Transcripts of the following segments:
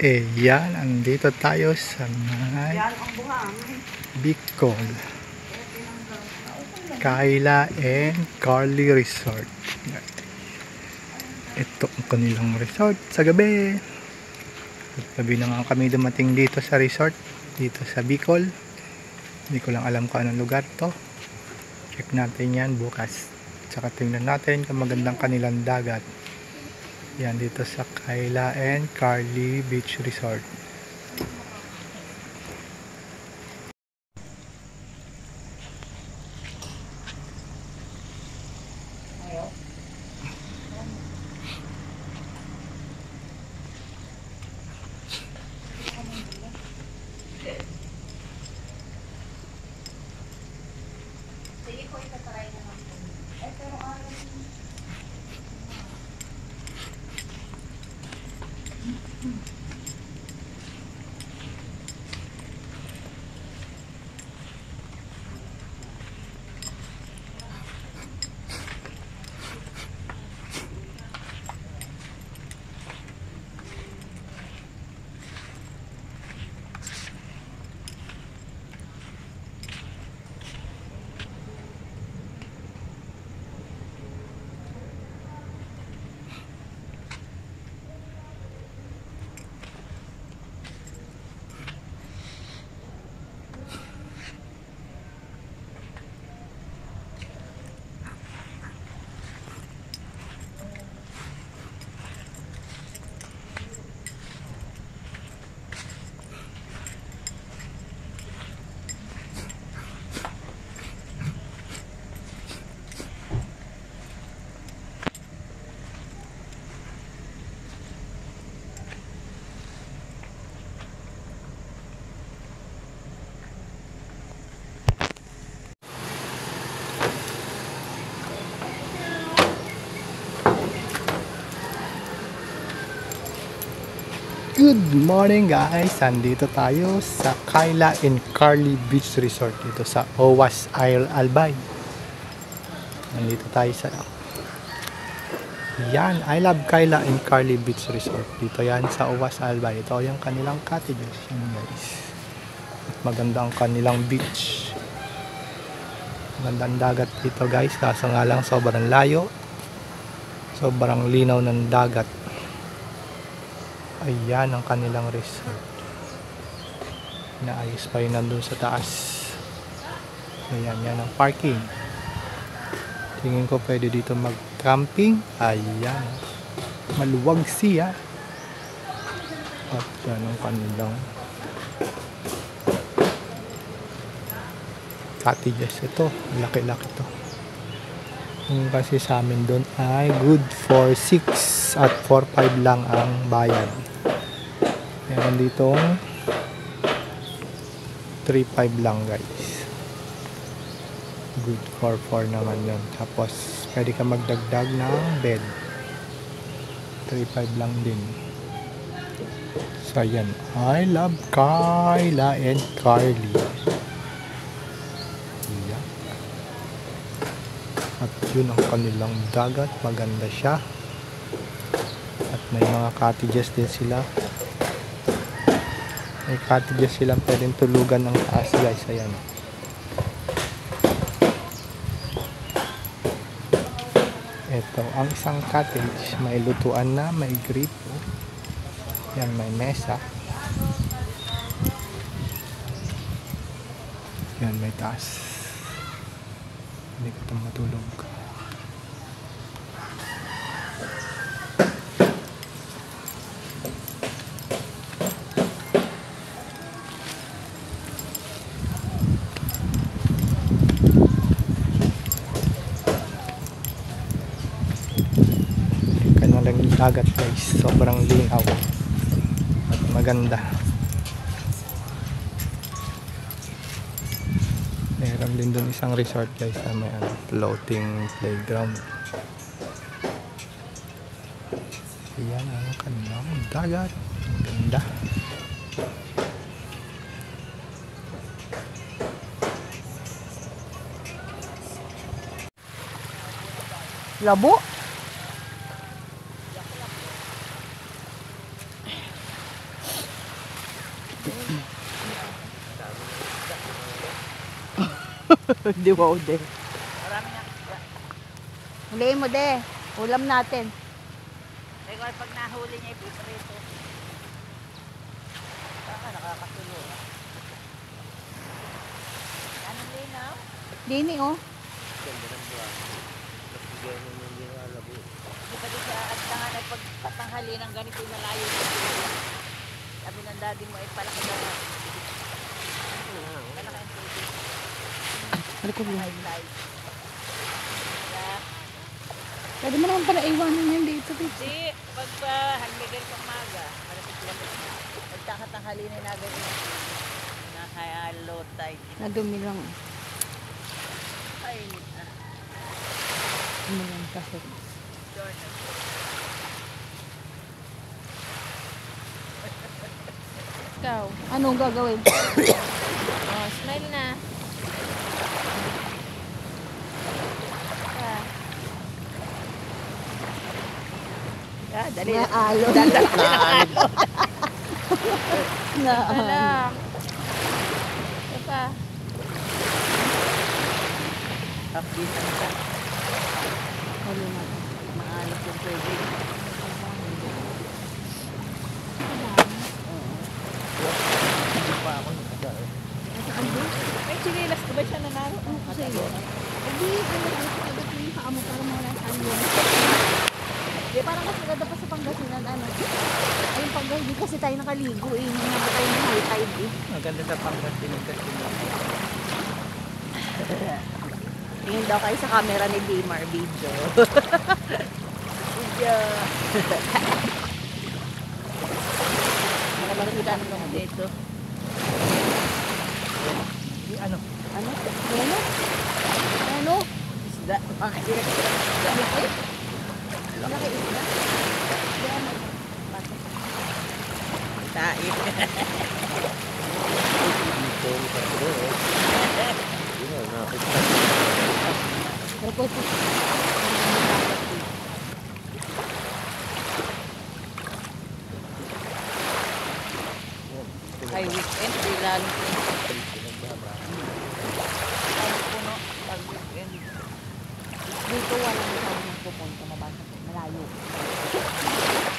Yan, andito tayo sa may Bicol, Kayla and Carly Resort. Ito ang kanilang resort sa gabi. Gabi na nga kami dumating dito sa resort, dito sa Bicol. Hindi ko lang alam kung anong lugar to. Check natin yan bukas. Tsaka tingnan natin kung magandang kanilang dagat. Yan, dito sa Kayla and Carly Beach Resort. Sige ko, itatry naman po. Pero Good morning guys! Andito tayo sa Kayla and Carly Beach Resort dito sa Owas Albay. Nandito tayo sa yan, I love Kayla and Carly Beach Resort. Dito yan sa Owas Albay. Ito yung kanilang cottages yan guys. At maganda ang kanilang beach. Magandang dagat dito guys. Kaso nga lang sobrang layo. Sobrang linaw ng dagat. Ayan ang kanilang resort. Naayos pa yun nandun sa taas. Ayan, yan ang parking. Tingin ko pwede dito mag-camping. Ayan. Maluwag siya. At yan ang kanilang cottages. Ito, laki-laki to. Yung kasi sa amin doon ay good for 6 at 4-5 lang ang bayad. Meron ditong 3-5 lang guys. Good for 4 naman yun. Tapos pwede ka magdagdag ng bed. 3-5 lang din. So yan. I love Kayla and Carly. Yan. At yun ang kanilang dagat. Maganda siya. At may mga cottages din sila. May cottages silang pwedeng tulugan ng taas guys. Ayan. Ito ang isang cottage. May lutuan na, may gripo. Yan, may mesa. Yan, may taas. Hindi ko ito matulog. Dagat guys, sobrang linaw at maganda. Meron din doon isang resort guys na may floating playground. Ayan ang kanilang dagat, maganda. labo. Hindi wow din. Marami na. Huliin mo de. Ulam natin. Ikaw ay pag nahuli niya, ipiprito. Saka nakakatulo. Anong linaw? Dini oh. Di ba di sa agtangan ay pagpatanghali ng ganito yung malayo. Sabi ng daddy mo ay palaki daw. Palaki ang tubig. Ano ko High tide. Kaya, Pwede mo naman pala iwanan yan dito. di, pag hanggagan pang maga, malapit lang. Pagkakatanghali na nagawin. Naka low tide. Nadumi lang. Ay, Ano yan kasi. Jordan. Ikaw, anong gagawin? Oh, smile na. Ah, dali na. Naalo. Naalo. Naalo. Alam. Ito pa. Kapitan ka. Huli na. Maalas yung tubig. Hindi pa ako nagkada. May chinilas ko ba siya nanalo? Kasi yun. Hindi, ano yung kaamo para mawala sa ano. Di parang kasi ganda pa sa Pangasinan, ano. Ay, yung Pangasinan, hindi kasi tayo nakaligo eh. Hindi naman tayo ng high tide eh. Maganda sa Pangasinan kasi. Tingin daw kayo sa camera ni Dimar video. Video. Nakabalitan mo dito. Ano? Ano? Ano? Ano? Isda. Makikita ko sa isda. Laki isda? Di ano? Tain. Report po. Ay, weekend. Di lalo. Ay, puno. Pag weekend. Dito walang kami pupunta mabasa ko. Malayo.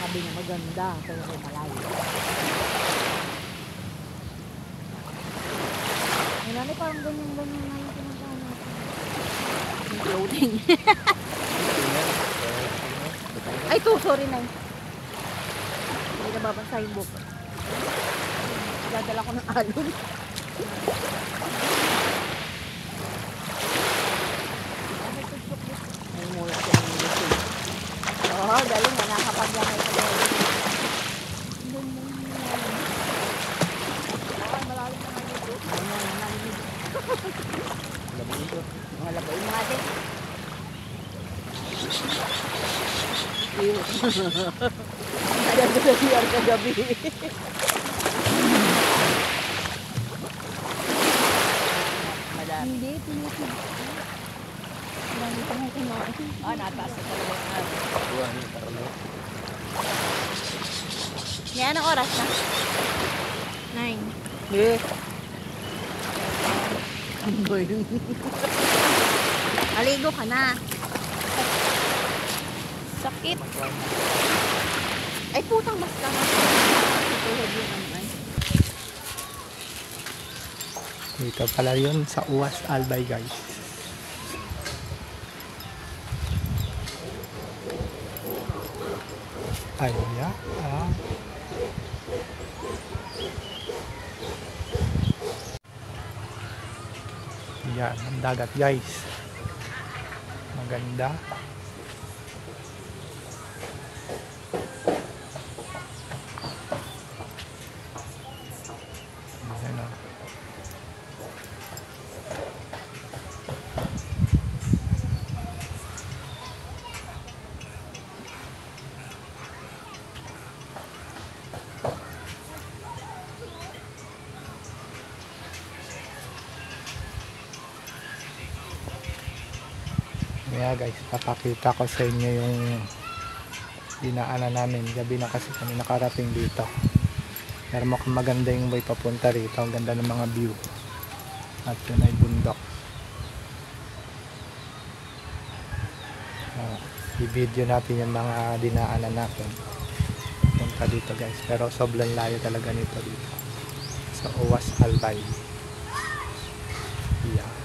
Sabi niya maganda, pero malayo. Ay, nanay, parang ganyan-ganyan na yung pinagdaan natin. Yung clothing. Ay, to, sorry na. Hindi na babasa yung book. Dadala ko ng alon. Ay, mula siya ng lusog. Oo, galing na. Nakapagyanay ka na. Ay, malalim na nga dito. Ay, malalim dito. Mga labayin mga din. Kaya doon sa CR kagabi. Madami. Hindi, pinutid. Marami pa nga kumain. Ah, nataas na talaga yung araw. May anong oras na? 9. Eh. Ano ba yun? Maligo ka na. Sakit. Ay, putang mas ka na. Tulad yung ano ay. Dito pala yun sa Uwas Albay guys. Ayan. Yan, ang dagat guys. Maganda. Ayan o. Kaya guys, papakita ko sa inyo yung dinaanan namin. Gabi na kasi kami nakarating dito. Pero mukhang maganda yung way papunta rito. Ang ganda ng mga view. At yun ay bundok. i-video natin yung mga dinaanan natin punta dito guys, pero sobrang layo talaga nito dito sa Uwas Albay. Yeah.